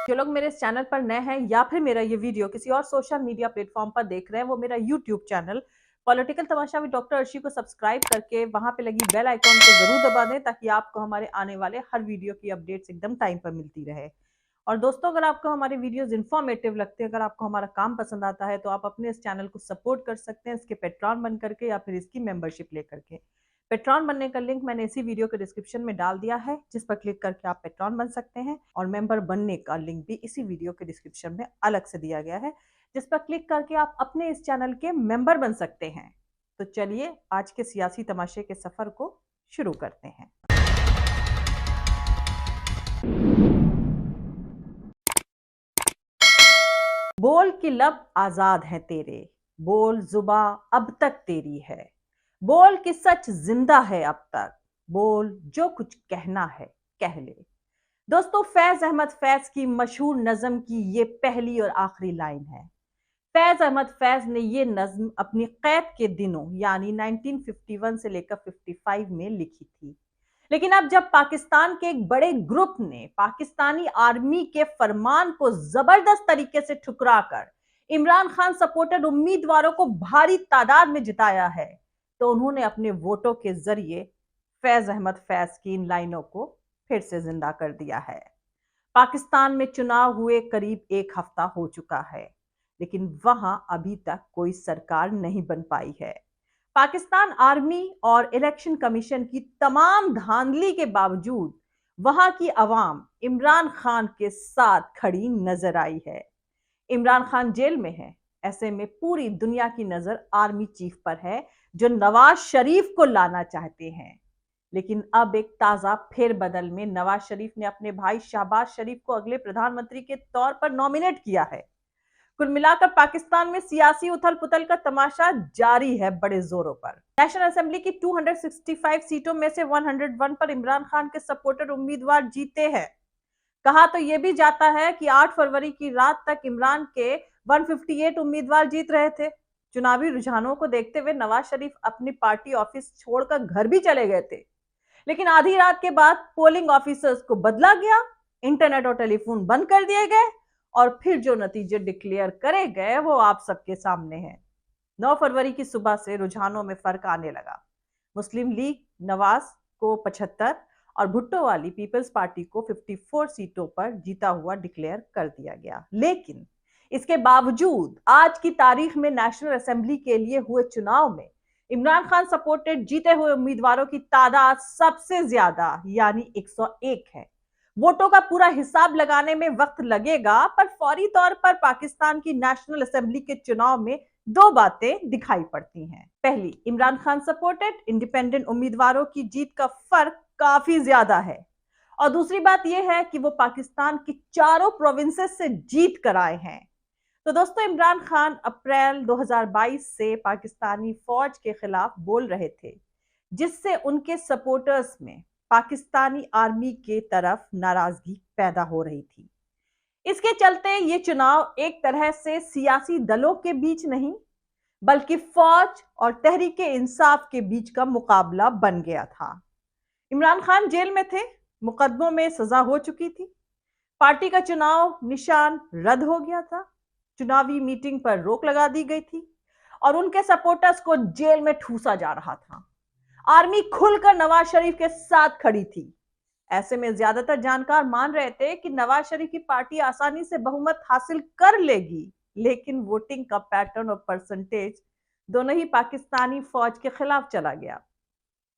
जो लोग मेरे इस चैनल पर नए हैं या फिर मेरा ये वीडियो किसी और सोशल मीडिया प्लेटफॉर्म पर देख रहे हैं, वो मेरा YouTube channel political Tamasha with doctor Arshi को सब्सक्राइब करके वहां पे लगी बेल आइकॉन को जरूर दबा दें, ताकि आपको हमारे आने वाले हर वीडियो की अपडेट्स एकदम टाइम पर मिलती रहे। और दोस्तों, अगर आपको हमारे वीडियोस इन्फॉर्मेटिव लगते हैं, अगर आपको हमारा काम पसंद आता है, तो आप अपने इस चैनल को सपोर्ट कर सकते हैं इसके पेट्रॉन बन करके या फिर इसकी मेंबरशिप ले करके। पेट्रॉन बनने का लिंक मैंने इसी वीडियो के डिस्क्रिप्शन में डाल दिया है, जिस पर क्लिक करके आप पेट्रॉन बन सकते हैं। और मेंबर बनने का लिंक भी इसी वीडियो के डिस्क्रिप्शन में अलग से दिया गया है, जिस पर क्लिक करके आप अपने इस चैनल के मेंबर बन सकते हैं। तो चलिए आज के सियासी तमाशे के सफर को शुरू करते हैं। बोल की लब आजाद है तेरे, बोल जुबा अब तक तेरी है, बोल कि सच जिंदा है अब तक, बोल जो कुछ कहना है कह ले। दोस्तों, फैज अहमद फैज की मशहूर नज्म की ये पहली और आखिरी लाइन है। फैज अहमद फैज ने ये नज्म अपनी कैद के दिनों यानी 1951 से लेकर 55 में लिखी थी। लेकिन अब जब पाकिस्तान के एक बड़े ग्रुप ने पाकिस्तानी आर्मी के फरमान को जबरदस्त तरीके से ठुकराकर इमरान खान सपोर्टेड उम्मीदवारों को भारी तादाद में जिताया है, तो उन्होंने अपने वोटों के जरिए फैज अहमद फैज की इन लाइनों को फिर से जिंदा कर दिया है। पाकिस्तान में चुनाव हुए करीब एक हफ्ता हो चुका है, लेकिन वहां अभी तक कोई सरकार नहीं बन पाई है। पाकिस्तान आर्मी और इलेक्शन कमीशन की तमाम धांधली के बावजूद वहां की अवाम इमरान खान के साथ खड़ी नजर आई है। इमरान खान जेल में है, ऐसे में पूरी दुनिया की नजर आर्मी चीफ पर है, जो नवाज शरीफ को लाना चाहते हैं। लेकिन अब एक ताजा फेरबदल में नवाज शरीफ ने अपने भाई शहबाज शरीफ को अगले प्रधानमंत्री के तौर पर नॉमिनेट किया है। कुल मिलाकर पाकिस्तान में सियासी उथल पुथल का तमाशा जारी है बड़े जोरों पर। नेशनल असेंबली की 265 सीटों में से 101 पर इमरान खान के सपोर्टर उम्मीदवार जीते हैं। कहा तो यह भी जाता है कि 8 फरवरी की रात तक इमरान के 158 उम्मीदवार जीत रहे थे। चुनावी रुझानों को देखते हुए नवाज शरीफ अपनी पार्टी ऑफिस छोड़कर घर भी चले गए थे, लेकिन आधी रात के बाद पोलिंग ऑफिसर्स को बदला गया, इंटरनेट और टेलीफोन बंद कर दिए गए और फिर जो नतीजे डिक्लेयर करे गए वो आप सबके सामने हैं। 9 फरवरी की सुबह से रुझानों में फर्क आने लगा। मुस्लिम लीग नवाज को 75 और भुट्टो वाली पीपल्स पार्टी को 54 सीटों पर जीता हुआ डिक्लेयर कर दिया गया। लेकिन इसके बावजूद आज की तारीख में नेशनल असेंबली के लिए हुए चुनाव में इमरान खान सपोर्टेड जीते हुए उम्मीदवारों की तादाद सबसे ज्यादा यानी 101 है। वोटों का पूरा हिसाब लगाने में वक्त लगेगा, पर फौरी तौर पर पाकिस्तान की नेशनल असेंबली के चुनाव में दो बातें दिखाई पड़ती हैं। पहली, इमरान खान सपोर्टेड इंडिपेंडेंट उम्मीदवारों की जीत का फर्क काफी ज्यादा है। और दूसरी बात यह है कि वो पाकिस्तान की चारों प्रोविंसेस से जीत कर आए हैं। तो दोस्तों, इमरान खान अप्रैल 2022 से पाकिस्तानी फौज के खिलाफ बोल रहे थे, जिससे उनके सपोर्टर्स में पाकिस्तानी आर्मी के तरफ नाराजगी पैदा हो रही थी। इसके चलते ये चुनाव एक तरह से सियासी दलों के बीच नहीं, बल्कि फौज और तहरीके इंसाफ के बीच का मुकाबला बन गया था। इमरान खान जेल में थे, मुकदमों में सजा हो चुकी थी, पार्टी का चुनाव निशान रद्द हो गया था, चुनावी मीटिंग पर रोक लगा दी गई थी और उनके सपोर्टर्स को जेल में ठूसा जा रहा था। आर्मी खुलकर नवाज शरीफ के साथ खड़ी थी। ऐसे में ज्यादातर जानकार मान रहे थे कि नवाज शरीफ की पार्टी आसानी से बहुमत हासिल कर लेगी, लेकिन वोटिंग का पैटर्न और परसेंटेज दोनों ही पाकिस्तानी फौज के खिलाफ चला गया।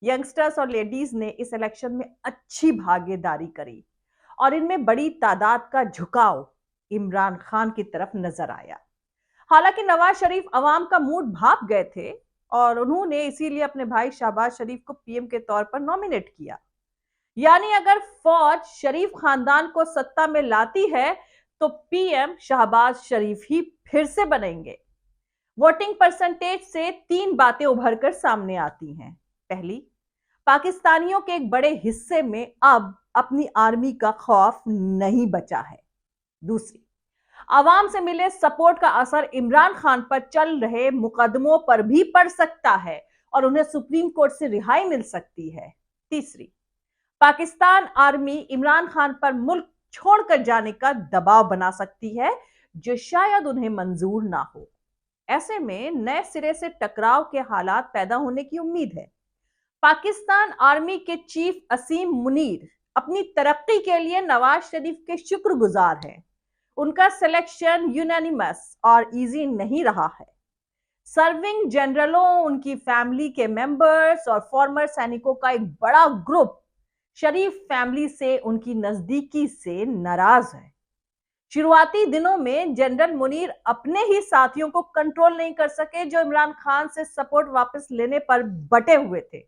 यंगस्टर्स और लेडीज ने इस इलेक्शन में अच्छी भागीदारी करी और इनमें बड़ी तादाद का झुकाव इमरान खान की तरफ नजर आया। हालांकि नवाज शरीफ अवाम का मूड भाप गए थे और उन्होंने इसीलिए अपने भाई शहबाज शरीफ को पीएम के तौर पर नॉमिनेट किया। यानी अगर फौज शरीफ खानदान को सत्ता में लाती है तो पीएम शहबाज शरीफ ही फिर से बनेंगे। वोटिंग परसेंटेज से तीन बातें उभर कर सामने आती हैं। पहली, पाकिस्तानियों के एक बड़े हिस्से में अब अपनी आर्मी का खौफ नहीं बचा है। दूसरी, आवाम से मिले सपोर्ट का असर इमरान खान पर चल रहे मुकदमों पर भी पड़ सकता है और उन्हें सुप्रीम कोर्ट से रिहाई मिल सकती है। तीसरी, पाकिस्तान आर्मी इमरान खान पर मुल्क छोड़कर जाने का दबाव बना सकती है, जो शायद उन्हें मंजूर ना हो। ऐसे में नए सिरे से टकराव के हालात पैदा होने की उम्मीद है। पाकिस्तान आर्मी के चीफ असीम मुनीर अपनी तरक्की के लिए नवाज शरीफ के शुक्रगुजार हैं। उनका सिलेक्शन यूनानिमस और इजी नहीं रहा है। सर्विंग जनरलों, उनकी फैमिली के मेंबर्स और फॉर्मर सैनिकों का एक बड़ा ग्रुप शरीफ फैमिली से उनकी नजदीकी से नाराज है। शुरुआती दिनों में जनरल मुनीर अपने ही साथियों को कंट्रोल नहीं कर सके, जो इमरान खान से सपोर्ट वापस लेने पर बटे हुए थे।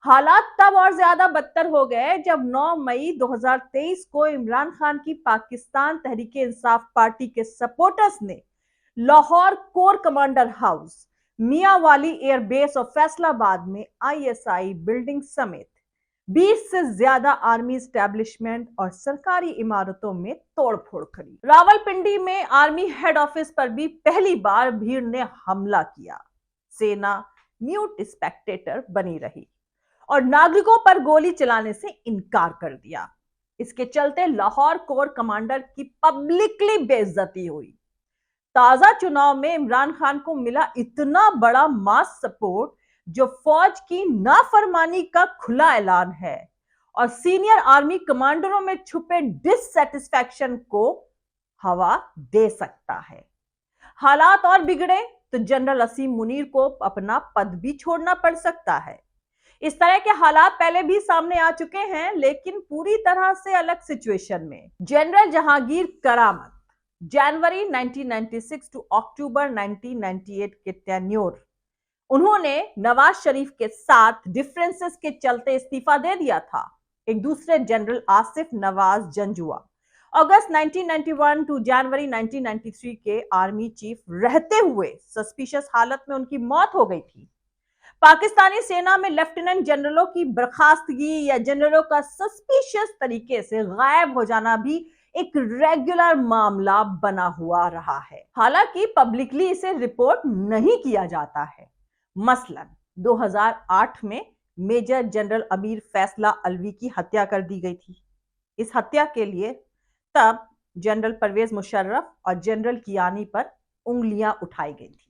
हालात तब और ज्यादा बदतर हो गए जब 9 मई 2023 को इमरान खान की पाकिस्तान तहरीक इंसाफ पार्टी के सपोर्टर्स ने Lahore core commander house, Mianwali airbase और फैसलाबाद में आईएसआई बिल्डिंग समेत 20 से ज्यादा आर्मी स्टैब्लिशमेंट और सरकारी इमारतों में तोड़फोड़ करी। रावलपिंडी में आर्मी हेड ऑफिस पर भी पहली बार भीड़ ने हमला किया। सेना म्यूट स्पेक्टेटर बनी रही और नागरिकों पर गोली चलाने से इनकार कर दिया। इसके चलते लाहौर कोर कमांडर की पब्लिकली बेइज्जती हुई। ताजा चुनाव में इमरान खान को मिला इतना बड़ा मास सपोर्ट, जो फौज की नाफरमानी का खुला ऐलान है और सीनियर आर्मी कमांडरों में छुपे डिससैटिस्फैक्शन को हवा दे सकता है। हालात और बिगड़े तो जनरल असीम मुनीर को अपना पद भी छोड़ना पड़ सकता है। इस तरह के हालात पहले भी सामने आ चुके हैं, लेकिन पूरी तरह से अलग सिचुएशन में। जनरल जहांगीर करामत जनवरी 1996 टू अक्टूबर 1998 के टेन्योर, उन्होंने नवाज शरीफ के साथ डिफरेंसेस के चलते इस्तीफा दे दिया था। एक दूसरे जनरल आसिफ नवाज जंजुआ अगस्त 1991 टू जनवरी 1993 के आर्मी चीफ रहते हुए सस्पिशियस हालत में उनकी मौत हो गई थी। पाकिस्तानी सेना में लेफ्टिनेंट जनरलों की बर्खास्तगी या जनरलों का सस्पिशियस तरीके से गायब हो जाना भी एक रेगुलर मामला बना हुआ रहा है। हालांकि पब्लिकली इसे रिपोर्ट नहीं किया जाता है। मसलन 2008 में मेजर जनरल अमीर फैसला अलवी की हत्या कर दी गई थी। इस हत्या के लिए तब जनरल परवेज मुशर्रफ और जनरल कियानी पर उंगलियां उठाई गई थी।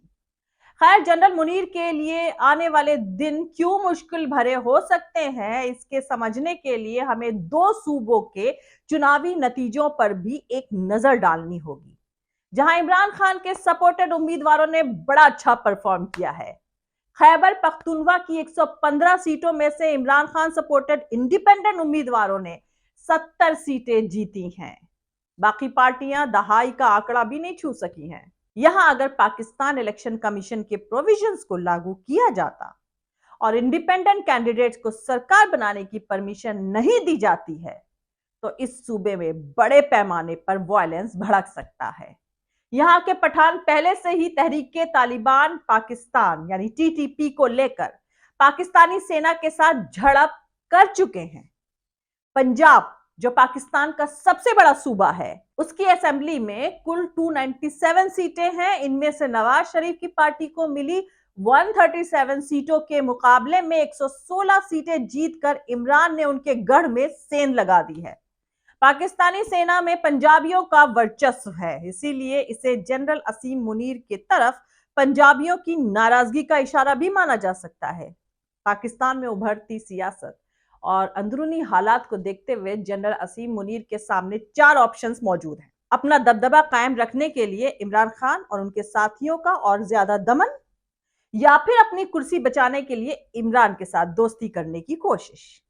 खैर, जनरल मुनीर के लिए आने वाले दिन क्यों मुश्किल भरे हो सकते हैं, इसके समझने के लिए हमें दो सूबों के चुनावी नतीजों पर भी एक नजर डालनी होगी, जहां इमरान खान के सपोर्टेड उम्मीदवारों ने बड़ा अच्छा परफॉर्म किया है। खैबर पख्तूनवा की 115 सीटों में से इमरान खान सपोर्टेड इंडिपेंडेंट उम्मीदवारों ने 70 सीटें जीती हैं। बाकी पार्टियां दहाई का आंकड़ा भी नहीं छू सकी हैं। यहां अगर पाकिस्तान इलेक्शन कमीशन के प्रोविजंस को लागू किया जाता और इंडिपेंडेंट कैंडिडेट्स को सरकार बनाने की परमिशन नहीं दी जाती है, तो इस सूबे में बड़े पैमाने पर वायलेंस भड़क सकता है। यहां के पठान पहले से ही तहरीके तालिबान पाकिस्तान यानी टीटीपी को लेकर पाकिस्तानी सेना के साथ झड़प कर चुके हैं। पंजाब, जो पाकिस्तान का सबसे बड़ा सूबा है, उसकी असेंबली में कुल 297 सीटें हैं। इनमें से नवाज शरीफ की पार्टी को मिली 137 सीटों के मुकाबले में 116 सीटें जीतकर इमरान ने उनके गढ़ में सेंध लगा दी है। पाकिस्तानी सेना में पंजाबियों का वर्चस्व है, इसीलिए इसे जनरल असीम मुनीर की तरफ पंजाबियों की नाराजगी का इशारा भी माना जा सकता है। पाकिस्तान में उभरती सियासत और अंदरूनी हालात को देखते हुए जनरल असीम मुनीर के सामने 4 ऑप्शंस मौजूद हैं। अपना दबदबा कायम रखने के लिए इमरान खान और उनके साथियों का और ज्यादा दमन, या फिर अपनी कुर्सी बचाने के लिए इमरान के साथ दोस्ती करने की कोशिश,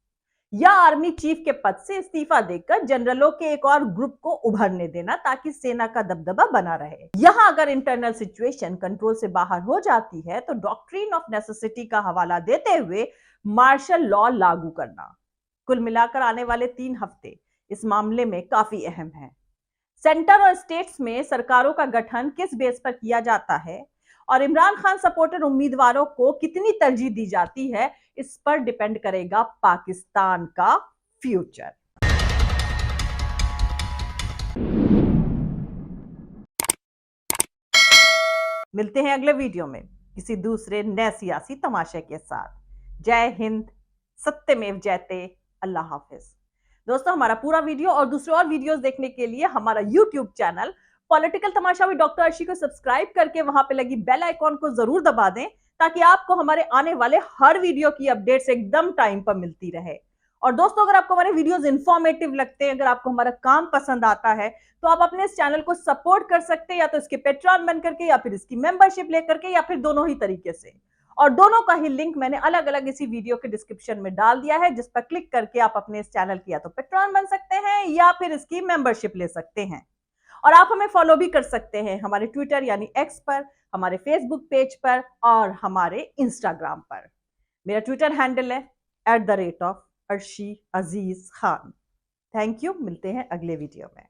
या आर्मी चीफ के पद से इस्तीफा देकर जनरलों के एक और ग्रुप को उभरने देना ताकि सेना का दबदबा बना रहे। यहां अगर इंटरनल सिचुएशन कंट्रोल से बाहर हो जाती है तो डॉक्ट्रिन ऑफ नेसेसिटी का हवाला देते हुए मार्शल लॉ लागू करना। कुल मिलाकर आने वाले 3 हफ्ते इस मामले में काफी अहम है। सेंटर और स्टेट्स में सरकारों का गठन किस बेस पर किया जाता है और इमरान खान सपोर्टेड उम्मीदवारों को कितनी तरजीह दी जाती है, इस पर डिपेंड करेगा पाकिस्तान का फ्यूचर। मिलते हैं अगले वीडियो में किसी दूसरे नए सियासी तमाशे के साथ। जय हिंद, सत्यमेव जयते, अल्लाह हाफिज। दोस्तों हमारा पूरा वीडियो और दूसरे और वीडियोस देखने के लिए हमारा YouTube channel political Tamasha with doctor Arshi को सब्सक्राइब करके वहां पे लगी बेल आइकॉन को जरूर दबा दें, ताकि आपको हमारे आने वाले हर वीडियो की अपडेट्स एकदम टाइम पर मिलती रहे। और दोस्तों अगर आपको हमारे वीडियोस इंफॉर्मेटिव लगते हैं, अगर आपको हमारा काम पसंद आता है, तो आप अपने इस चैनल को सपोर्ट कर सकते हैं, या तो इसके पेट्रॉन बन करके या फिर इसकी मेंबरशिप लेकर के, या फिर दोनों ही तरीके से। और दोनों का ही लिंक मैंने अलग अलग इसी वीडियो के डिस्क्रिप्शन में डाल दिया है, जिस पर क्लिक करके आप अपने इस चैनल की या तो पेट्रॉन बन सकते हैं या फिर इसकी मेंबरशिप ले सकते हैं। और आप हमें फॉलो भी कर सकते हैं हमारे ट्विटर यानी एक्स पर, हमारे फेसबुक पेज पर और हमारे इंस्टाग्राम पर। मेरा ट्विटर हैंडल है @अर्शी अजीज खान। थैंक यू, मिलते हैं अगले वीडियो में।